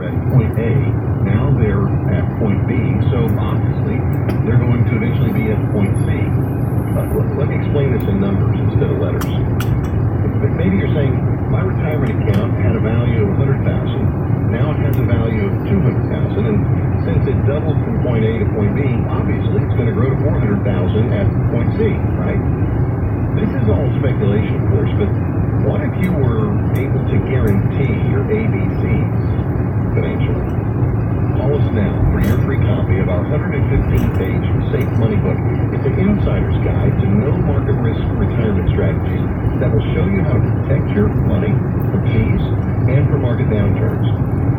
at point A. Now they're at point B, so obviously they're going to eventually be at point C. Let me explain this in numbers instead of letters. Maybe you're saying, my retirement account had a value of $100,000. Now it has a value of $200,000, and since it doubled from point A to point B, obviously it's going to grow to $400,000 at point C, right? This is all speculation, of course, but what if you were able to guarantee your ABCs financially? Call us now for your free copy of our 115-page Safe Money book. It's an insider's guide to no market risk retirement strategies that will show you how to protect your money from fees and from market downturns.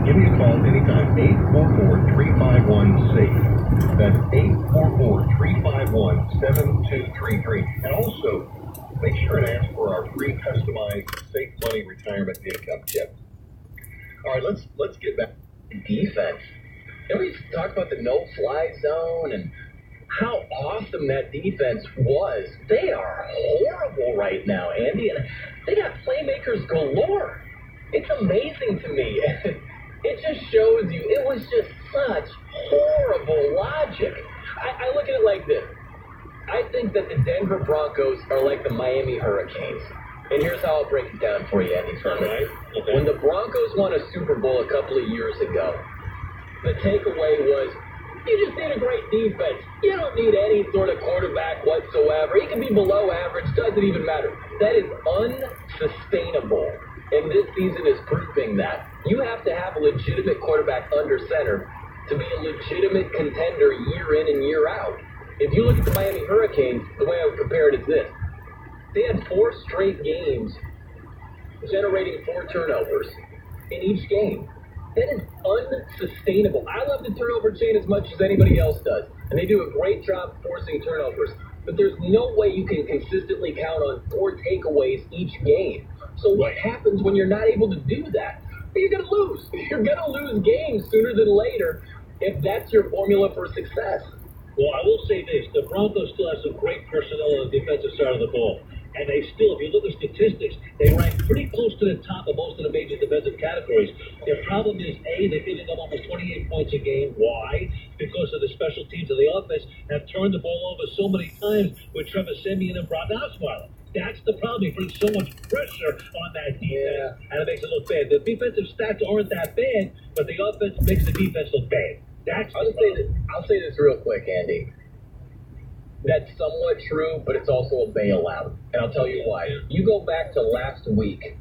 Give me a call anytime, 844-351-SAFE. That's 844-351-7233. And also, make sure and ask for our free customized Safe Money Retirement Income Kit. All right, let's get back to defense. We talk about the no-fly zone and how awesome that defense was. They are horrible right now, Andy, and they got playmakers galore. It's amazing to me. It just shows you it was just such horrible logic. I look at it like this. I think that the Denver Broncos are like the Miami Hurricanes. And here's how I'll break it down for you, Andy. Right. Okay. When the Broncos won a Super Bowl a couple of years ago, the takeaway was, you just need a great defense. You don't need any sort of quarterback whatsoever. He can be below average. Doesn't even matter. That is unsustainable. And this season is proving that. You have to have a legitimate quarterback under center to be a legitimate contender year in and year out. If you look at the Miami Hurricanes, the way I would compare it is this. They had 4 straight games generating 4 turnovers in each game. That is unsustainable. I love the turnover chain as much as anybody else does, and they do a great job forcing turnovers. But there's no way you can consistently count on 4 takeaways each game. So what happens when you're not able to do that? You're going to lose. You're going to lose games sooner than later if that's your formula for success. Well, I will say this. The Broncos still have some great personnel on the defensive side of the ball. And they still, if you look at statistics, they rank pretty close to the top of most of the major defensive categories. Their problem is, A, they're giving up almost 28 points a game. Why? Because of the special teams of the offense have turned the ball over so many times with Trevor Siemian and Brock Osweiler. That's the problem. He brings so much pressure on that defense, and it makes it look bad. The defensive stats aren't that bad, but the offense makes the defense look bad. I'll say this real quick, Andy. That's somewhat true, but it's also a bailout. And I'll tell you why. You go back to last week.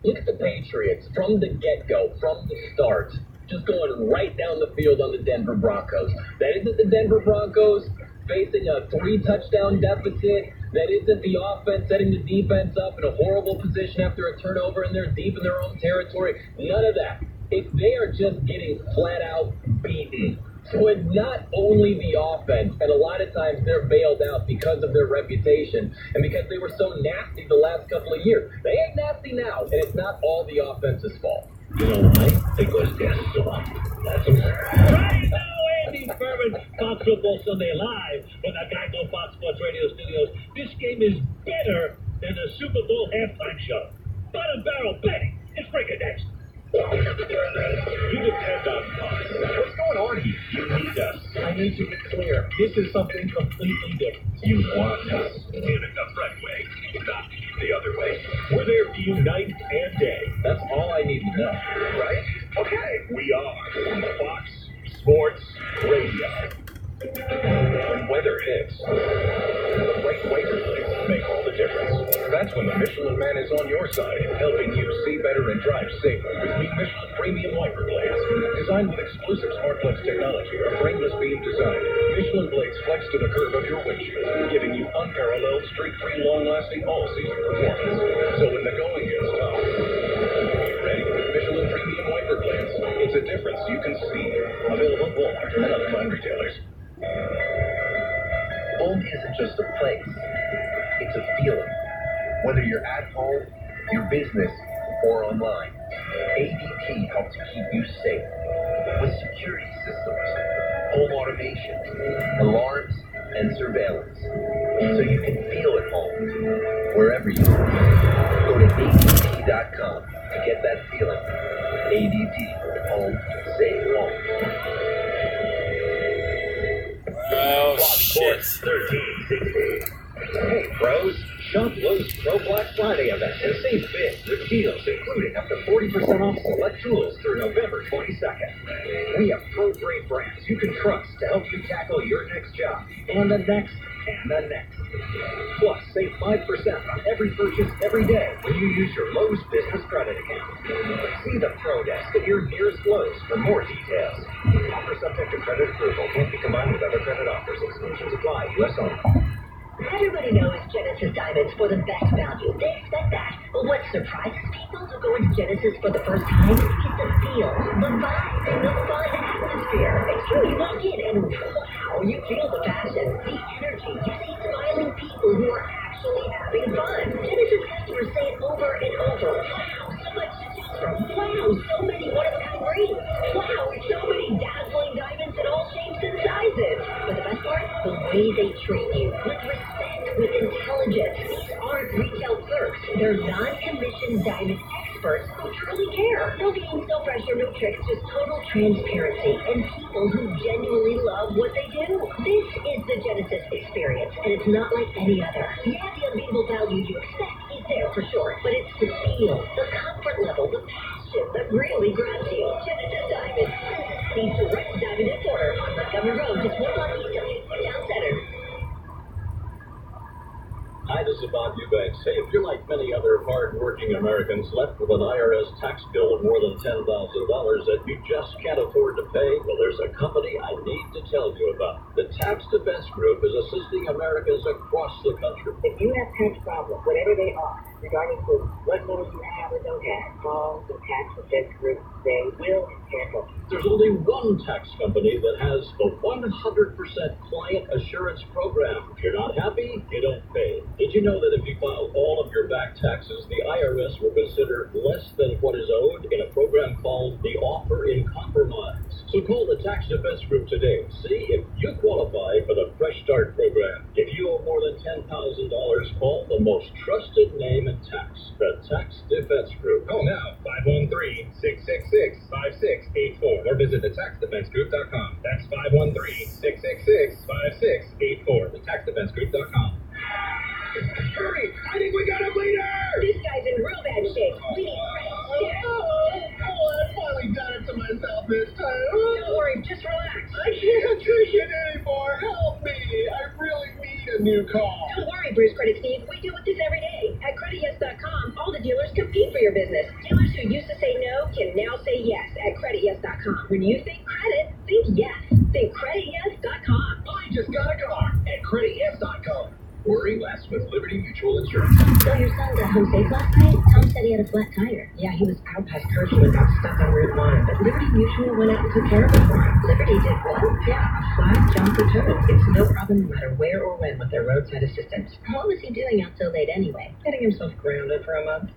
Look at the Patriots from the get-go, from the start, just going right down the field on the Denver Broncos. That isn't the Denver Broncos facing a 3-touchdown deficit. That isn't the offense setting the defense up in a horrible position after a turnover and they're deep in their own territory. None of that. They are just getting flat-out beaten. So it's not only the offense, and a lot of times they're bailed out because of their reputation and because they were so nasty the last couple of years. They ain't nasty now, and it's not all the offense's fault. You know why? Because they're soft. That's right now, Andy Furman, Fox Football Sunday Live from the Geico Fox Sports Radio Studios. This game is better than the Super Bowl halftime show. Bottom barrel betting. It's breaking next. You depend on us. What's going on here? You need us. I need to be clear. This is something completely different. You want us. In the right way, not the other way. We're there for you night and day. That's all I need to know. Right? Okay. We are Fox Sports Radio. When weather hits, the right wiper blades make all the difference. That's when the Michelin Man is on your side, helping you see better and drive safer with new Michelin Premium Wiper Blades. Designed with exclusive SmartFlex technology or frameless beam design, Michelin blades flex to the curve of your windshield, giving you unparalleled, streak-free, long-lasting, all-season performance. So when the going gets tough, be ready with Michelin Premium Wiper Blades. It's a difference you can see. Available at Walmart and other fine retailers. Home isn't just a place, it's a feeling. Whether you're at home, your business, or online, ADT helps keep you safe. With security systems, home automation, alarms, and surveillance. So you can feel at home, wherever you are. Go to ADT.com to get that feeling. ADT, home Say won't. Oh, Fox shit. Sports 1360. Hey, pros. Shop Lowe's Pro Black Friday event and save big with deals including up to 40% off select tools through November 22nd. We have pro-grade brands you can trust to help you tackle your next job and the next and the next. Plus, save 5% on every purchase every day when you use your Lowe's Business Credit account. See the Pro Desk at your nearest Lowe's for more details. Offer subject to credit approval. Can't be combined with other credit offers. Exclusions apply. U.S. only. Everybody knows Genesis Diamonds for the best value. They expect that. But what surprises people who go into Genesis for the first time is the feel, the vibe, and the fun atmosphere. It's true, you walk in and wow, you feel the passion, the energy. You see smiling people who are actually having fun. Genesis customers say it over and over. Wow, so much to choose from. Wow, so many one-of-a-kind rings. Wow, so many dazzling diamonds in all shapes and sizes. But the best part? The way they treat you. With respect, with intelligence. These aren't retail clerks. They're non-commissioned diamond experts who truly care. No games, no pressure, no tricks, just total transparency and people who genuinely love what they do. This is the Genesis experience, and it's not like any other. Yeah, the unbeatable value you expect is there for sure, but it's the feel, the comfort level, the passion that really grabs you. Genesis Diamonds, the direct diamond importer on Montgomery Road, just one block east of Houston Town Center. Hi, this is Bob Eubanks. Hey, if you're like many other hard-working Americans left with an IRS tax bill of more than $10,000 that you just can't afford to pay, well, there's a company I need to tell you about. The Tax Defense Group is assisting Americans across the country. If you have tax problems, whatever they are, regarding to what money you have or don't have, call the Tax Defense Group. They will handle. There's only one tax company that has the 100% client assurance program. If you're not happy, you don't pay. Did you know that if you file all of your back taxes, the IRS will consider less than what is owed in a program called the Offer in Compromise? So call the Tax Defense Group today. See if you qualify for the Fresh Start program. If you owe more than $10,000, call the most trusted name in tax, the Tax Defense Group. Call now, 513-666-5684, or visit thetaxdefensegroup.com. That's 513-666-5684, thetaxdefensegroup.com. Hurry! I think we got a bleeder! This guy's in real bad shape. We need fresh I finally done it to myself this time. Don't worry, just relax. I can't take it anymore. Help me! I really need a new car. Don't worry, Bruce Credit Steve. We deal with this every day. At CreditYes.com, all the dealers compete for your business. Dealers who used to say no can now say yes at CreditYes.com. When you think credit, think yes. Think CreditYes.com. I just got a car at CreditYes.com. Worry less with Liberty Mutual Insurance. So your son got home safe last night? Tom said he had a flat tire. Yeah, he was out past curfew and got stuck on Route 1. But Liberty Mutual went out and took care of it for him. Liberty did what? Yeah, a flat jump return. It's no problem no matter where or when with their roadside assistance. What was he doing out so late anyway? Getting himself grounded for a month.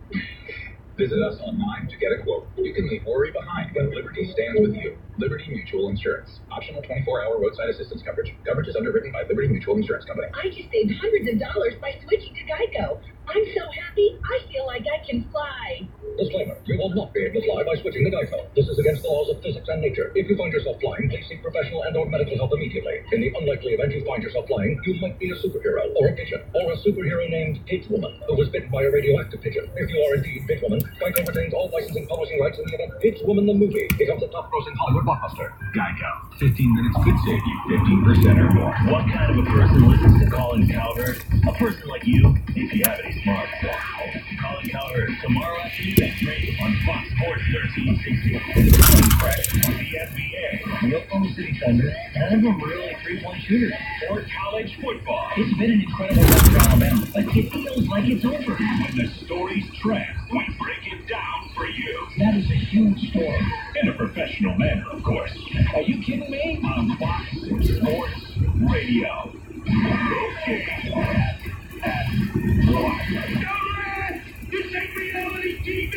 Visit us online to get a quote. You can leave worry behind when Liberty stands with you. Liberty Mutual Insurance. Optional 24-hour roadside assistance coverage. Coverage is underwritten by Liberty Mutual Insurance Company. I just saved hundreds of dollars by switching to Geico. I'm so happy, I feel like I can fly. Disclaimer, you will not be able to fly by switching to Geico. This is against the laws of physics and nature. If you find yourself flying, please seek professional and or medical help immediately. In the unlikely event you find yourself flying, you might be a superhero, or a pigeon, or a superhero named Pitch Woman, who was bitten by a radioactive pigeon. If you are indeed Pitch Woman, Geico retains all licensing publishing rights in the event Pitch Woman the movie becomes a top-grossing Hollywood blockbuster. Geico. 15 minutes could save you 15% or more. What kind of a person listens to Colin Cowherd? A person like you, if you have any smartphone. Colin Cowherd, tomorrow afternoon at 3 on Fox Sports 1360. Colin Craig, the NBA, the Oklahoma City Thunder, and a really three-point shooter. Or college football. It's been an incredible run for Alabama, but it feels like it's over. When the stories trend, we break it down for you. That is a huge story. In a professional manner, of course. Are you kidding me? On Fox Sports Radio. Okay. This ain't reality TV!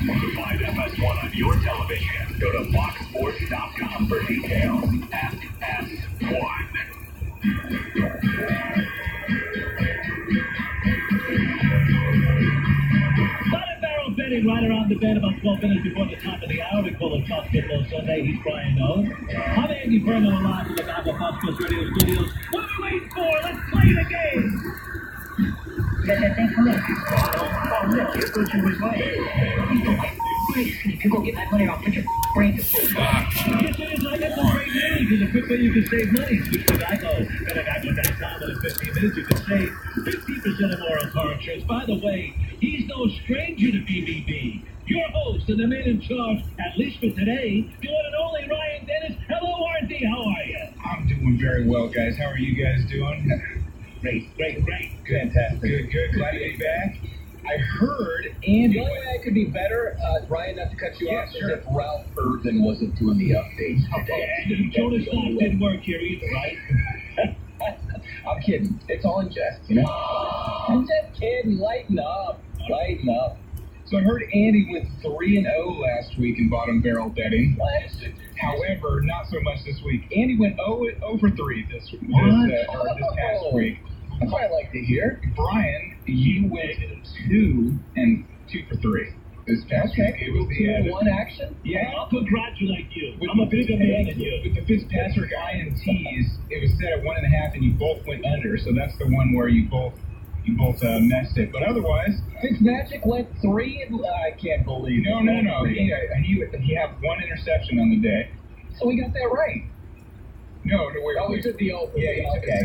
To find FS1 on your television, go to foxsports.com for details. FS1. Bottom Barrel Bet and in right around the bend about 12 minutes before the top of the hour. We call it Fox Football Sunday. He's Brian Noe. I'm Andy Furman live from the back of Fox Sports Radio Studios. What are we waiting for? Let's play the game. If you go get my money, I'll put your brain to sleep. Yes, it is. I got some great news. There's a quick way you can save money. Switch to Geico. Better Geico.com. And in 15 minutes, you can save 50% or more on car insurance. By the way, he's no stranger to BBB. Your host and the man in charge, at least for today, the one and only Ryan Dennis. Hello, RD. How are you? I'm doing very well, guys. How are you guys doing? Great. Fantastic. Good. Glad to be back. I heard Andy. The only way I could be better, Ryan, not to cut you off, sure. is if Ralph Irvin wasn't doing the updates today. And Jonas Knox didn't work here either, right? I'm kidding. It's all in jest, you know? I'm just kidding. Lighten up. So I heard Andy went 3-0 last week in bottom barrel betting. What? However, not so much this week. Andy went 0 for 3 this past week. That's what I like to hear. Brian, you went 2 for 3 this past week. It was the 2-1 action? Yeah. I'll congratulate you. I'm a bigger man than you. With the Fitzpatrick INTs, it was set at 1.5, and you both went under. So that's the one where you both messed it. But otherwise, Fitzmagic went 3? I can't believe it. No. He had 1 interception on the day. So we got that right. No, wait. Oh, we took the over. Yeah, Okay.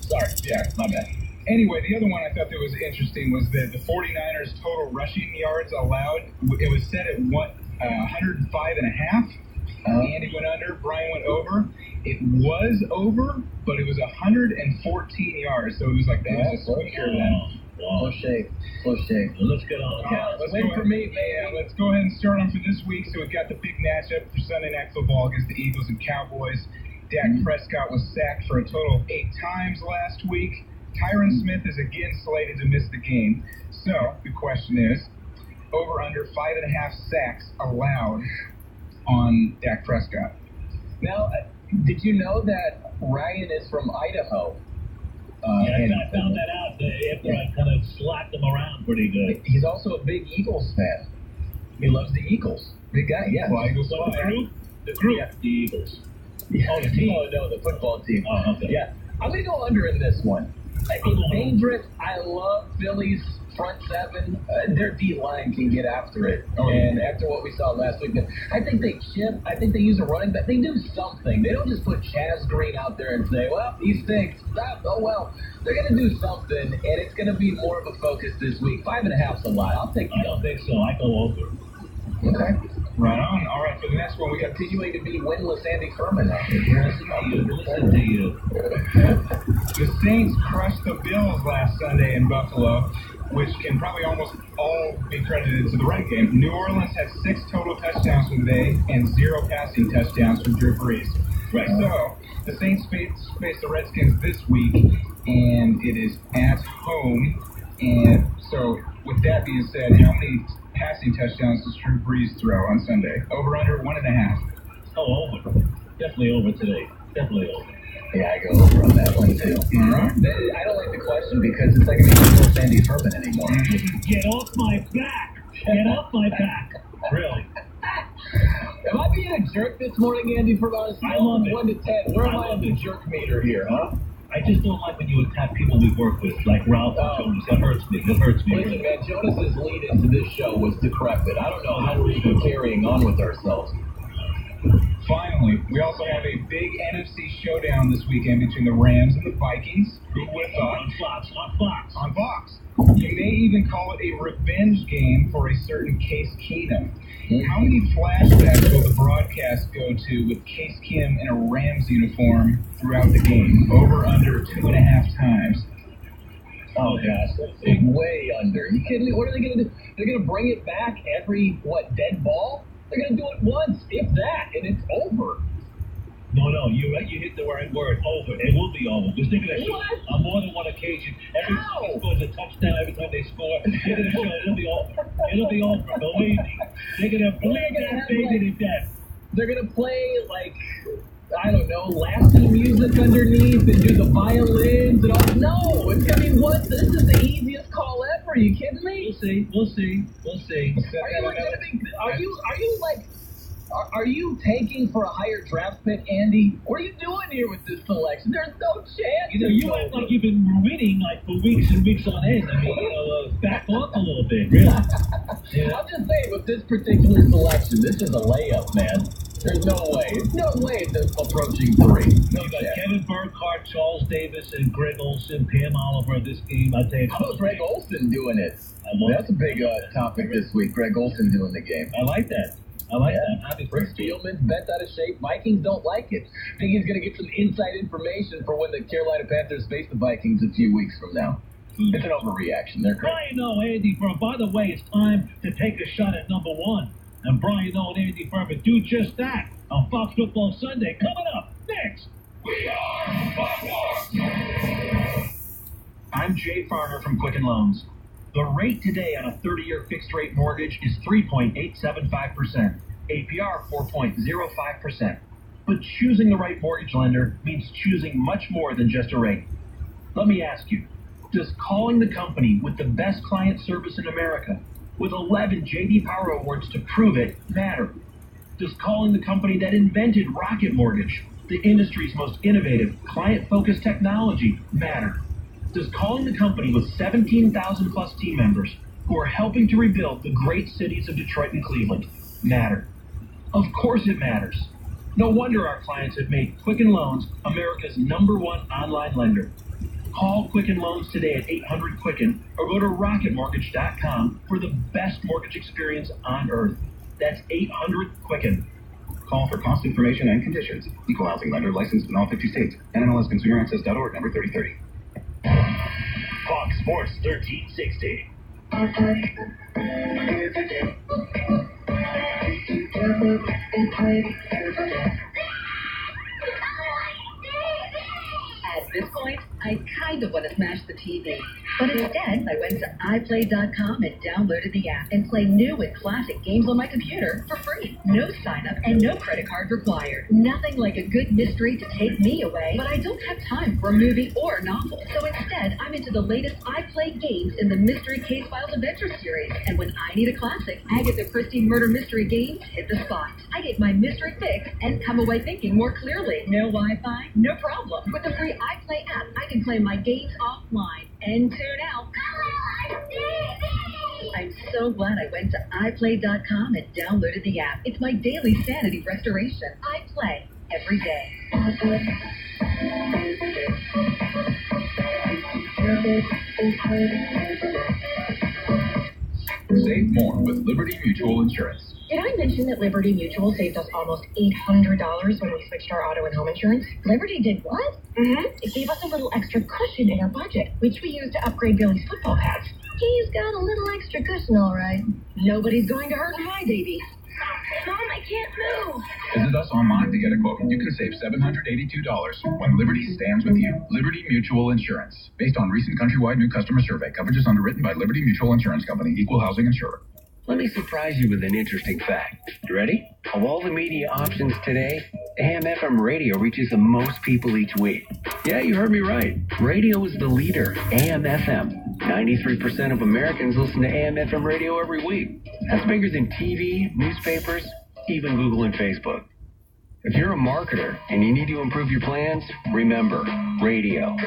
Sorry. Yeah, my bad. Anyway, the other one I thought that was interesting was the 49ers total rushing yards allowed. It was set at 105.5. Andy went under, Brian went over. It was over, but it was 114 yards, so it was like that was a squeaker then. Close shave. Let's get on. Let's Win go for ahead. me, Yeah, man. let's go ahead and start on for this week. So we've got the big matchup for Sunday Night Football against the Eagles and Cowboys. Dak Prescott was sacked for a total of 8 times last week. Tyron Smith is again slated to miss the game. So the question is, over under 5.5 sacks allowed on Dak Prescott. Now, did you know that Ryan is from Idaho? I found that out after I kind of slapped him around pretty good. He's also a big Eagles fan. He loves the Eagles. Big guy, yeah. Well, Eagles What, fly. the group? Yeah. The Eagles. Oh, the team. Oh, no, the football team. Oh, okay. Yeah. I'm going to go under in this one. It's dangerous. I love Philly's front seven. Their D-line can get after it. And after what we saw last week, I think they chip. I think they use a running back. They do something. They don't just put Chaz Green out there and say, well, he stinks. Oh, well. They're going to do something, and it's going to be more of a focus this week. 5.5's a lot. I'll take I don't think so. I go over. Okay. Right on. All right, for the next one, we got Continuing to be winless Andy Furman out there. Listen to you. the Saints crushed the Bills last Sunday in Buffalo, which can probably almost all be credited to the run game. New Orleans had 6 total touchdowns from today and 0 passing touchdowns from Drew Brees. Right. So the Saints face the Redskins this week, and it is at home. And so, with that being said, how many passing touchdowns does Drew Brees throw on Sunday? Over under 1.5. Oh, over. Definitely over today. Definitely over. Yeah, I go over on that one, too. All right. I don't like the question because it's like a Sandy Furman anymore. Get off my back! Get off my back! Really? Am I being a jerk this morning, Andy, for about a scale of 1 to 10? Where am I on the jerk meter here, huh? I just don't like when you attack people we work with, like Ralph and Jonas. That hurts me. Listen, really. man, Jonas's lead into this show was decrepit. I don't know how we're even carrying on with ourselves. Finally, we also have a big NFC showdown this weekend between the Rams and the Vikings. Who would have thought? On Fox. You may even call it a revenge game for a certain Case Keenum. How many flashbacks will the broadcast go to with Case Keenum in a Rams uniform throughout the game? Over, under 2.5 times. Oh, gosh, that's way under. You kidding me? What are they going to do? They're going to bring it back every, dead ball? They're going to do it once, if that, and it's over. No, you hit the right word, over. It will be over. Just think of that. What? On more than one occasion, every time they score a touchdown, every time they score, they're going to show it'll be over. It'll be over. Believe me. They're going to bleed that baby to death. They're going to play, I don't know, Lassie music underneath and do the violins and all. No, it's going to be this is the easiest call ever. you kidding me? We'll see. Are you tanking for a higher draft pick, Andy? What are you doing here with this selection? There's no chance. You act like you've been winning like for weeks and weeks on end. I mean, back off a little bit, really. Yeah. I'm just saying, with this particular selection, this is a layup, man. There's no way. No way it's approaching 3. No You got chance. Kevin Burkhardt, Charles Davis, and Greg Olson, Pam Oliver this game. I tell you, How about Greg Olson doing it? That's a big topic this week. Greg Olson doing the game. I like that. Rick Spielman's bent out of shape. Vikings don't like it. Think he's going to get some inside information for when the Carolina Panthers face the Vikings a few weeks from now. It's an overreaction. They're crazy. Brian O. Andy Furman. By the way, it's time to take a shot at number 1. And Brian O. and Andy Furman do just that on Fox Football Sunday. Coming up next. We are Fox Sports. I'm Jay Farner from Quicken Loans. The rate today on a 30-year fixed-rate mortgage is 3.875%, APR 4.05%. But choosing the right mortgage lender means choosing much more than just a rate. Let me ask you, does calling the company with the best client service in America, with 11 J.D. Power Awards to prove it, matter? Does calling the company that invented Rocket Mortgage, the industry's most innovative, client-focused technology, matter? Does calling the company with 17,000 plus team members who are helping to rebuild the great cities of Detroit and Cleveland matter? Of course it matters. No wonder our clients have made Quicken Loans America's #1 online lender. Call Quicken Loans today at 800-QUICKEN or go to rocketmortgage.com for the best mortgage experience on earth. That's 800-QUICKEN. Call for cost information and conditions. Equal housing lender licensed in all 50 states. NMLSConsumerAccess.org number 3030. Fox Sports 1360. At this point, I kind of want to smash the TV. But instead, I went to iPlay.com and downloaded the app and play new and classic games on my computer for free. No sign-up and no credit card required. Nothing like a good mystery to take me away, but I don't have time for a movie or a novel. So instead, I'm into the latest iPlay games in the Mystery Case Files Adventure series. And when I need a classic, Agatha Christie Murder Mystery games hit the spot. I get my mystery fix and come away thinking more clearly. No Wi-Fi? No problem. With the free iPlay app, I can play my games offline and tune out. I'm so glad I went to iPlay.com and downloaded the app. It's my daily sanity restoration. I play every day. Save more with Liberty Mutual Insurance. Did I mention that Liberty Mutual saved us almost $800 when we switched our auto and home insurance? Liberty did what? It gave us a little extra cushion in our budget, which we used to upgrade Billy's football pads. He's got a little extra cushion, all right. Nobody's going to hurt my baby. Mom, I can't move. Visit us online to get a quote. You can save $782 when Liberty stands with you. Liberty Mutual Insurance. Based on recent countrywide new customer survey. Coverage is underwritten by Liberty Mutual Insurance Company. Equal housing insurer. Let me surprise you with an interesting fact. You ready? Of all the media options today, AM/FM radio reaches the most people each week. Yeah, you heard me right. Radio is the leader. AM/FM. 93% of Americans listen to AM/FM radio every week. That's bigger than TV, newspapers, even Google and Facebook. If you're a marketer and you need to improve your plans, remember, radio.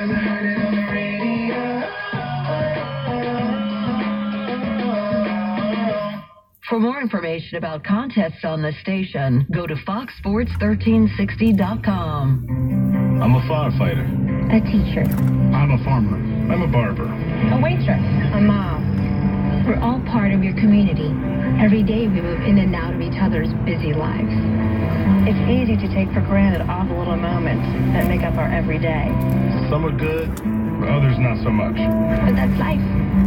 For more information about contests on the station, go to foxsports1360.com. I'm a firefighter. A teacher. I'm a farmer. I'm a barber. A waitress. A mom. We're all part of your community. Every day we move in and out of each other's busy lives. It's easy to take for granted all the little moments that make up our everyday. Some are good, others not so much. But that's life.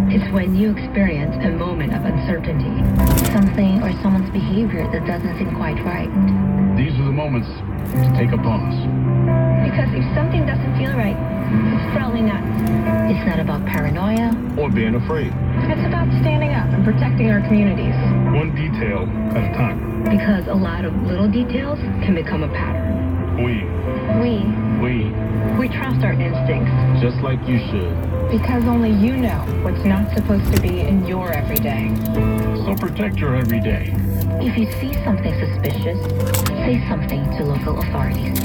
It's when you experience a moment of uncertainty. Something or someone's behavior that doesn't seem quite right. These are the moments to take a pause. Because if something doesn't feel right, it's probably not. It's not about paranoia. Or being afraid. It's about standing up and protecting our communities. One detail at a time. Because a lot of little details can become a pattern. We trust our instincts. Just like you should. Because only you know what's not supposed to be in your everyday. So protect your everyday. If you see something suspicious, say something to local authorities.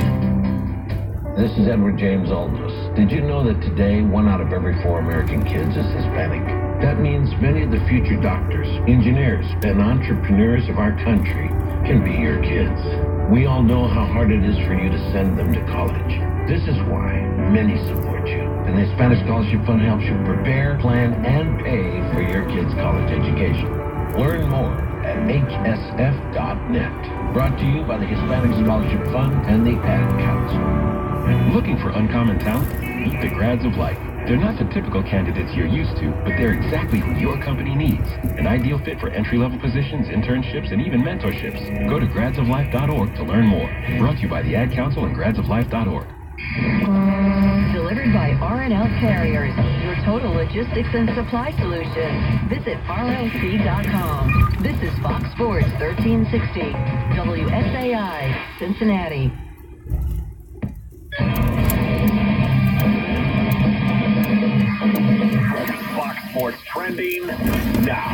This is Edward James Aldous. Did you know that today 1 out of every 4 American kids is Hispanic? That means many of the future doctors, engineers, and entrepreneurs of our country can be your kids. We all know how hard it is for you to send them to college. This is why many support you. And the Hispanic Scholarship Fund helps you prepare, plan, and pay for your kids' college education. Learn more at hsf.net. Brought to you by the Hispanic Scholarship Fund and the Ad Council. Looking for uncommon talent? Meet the Grads of Life. They're not the typical candidates you're used to, but they're exactly who your company needs. An ideal fit for entry-level positions, internships, and even mentorships. Go to gradsoflife.org to learn more. Brought to you by the Ad Council and gradsoflife.org. Delivered by RNL Carriers, your total logistics and supply solution. Visit rlc.com. This is Fox Sports 1360, WSAI, Cincinnati. Fox Sports trending now.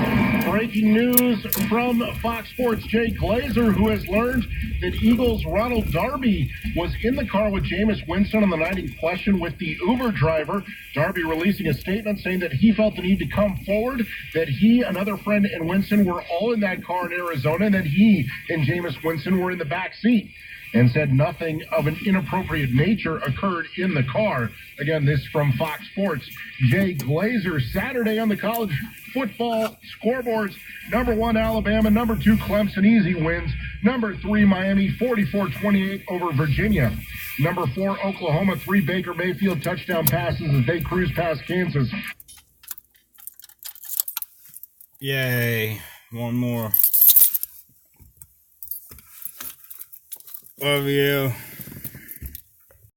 Breaking news from Fox Sports. Jay Glazer, who has learned that Eagles' Ronald Darby was in the car with Jameis Winston on the night in question with the Uber driver. Darby releasing a statement saying that he felt the need to come forward, that he, another friend, and Winston were all in that car in Arizona, and that he and Jameis Winston were in the back seat, and said nothing of an inappropriate nature occurred in the car. Again, this from Fox Sports. Jay Glazer, Saturday on the college football scoreboards. Number 1, Alabama. Number 2, Clemson. Easy wins. Number 3, Miami, 44-28 over Virginia. Number 4, Oklahoma. 3 Baker Mayfield touchdown passes as they cruise past Kansas. Yay. One more. Love you.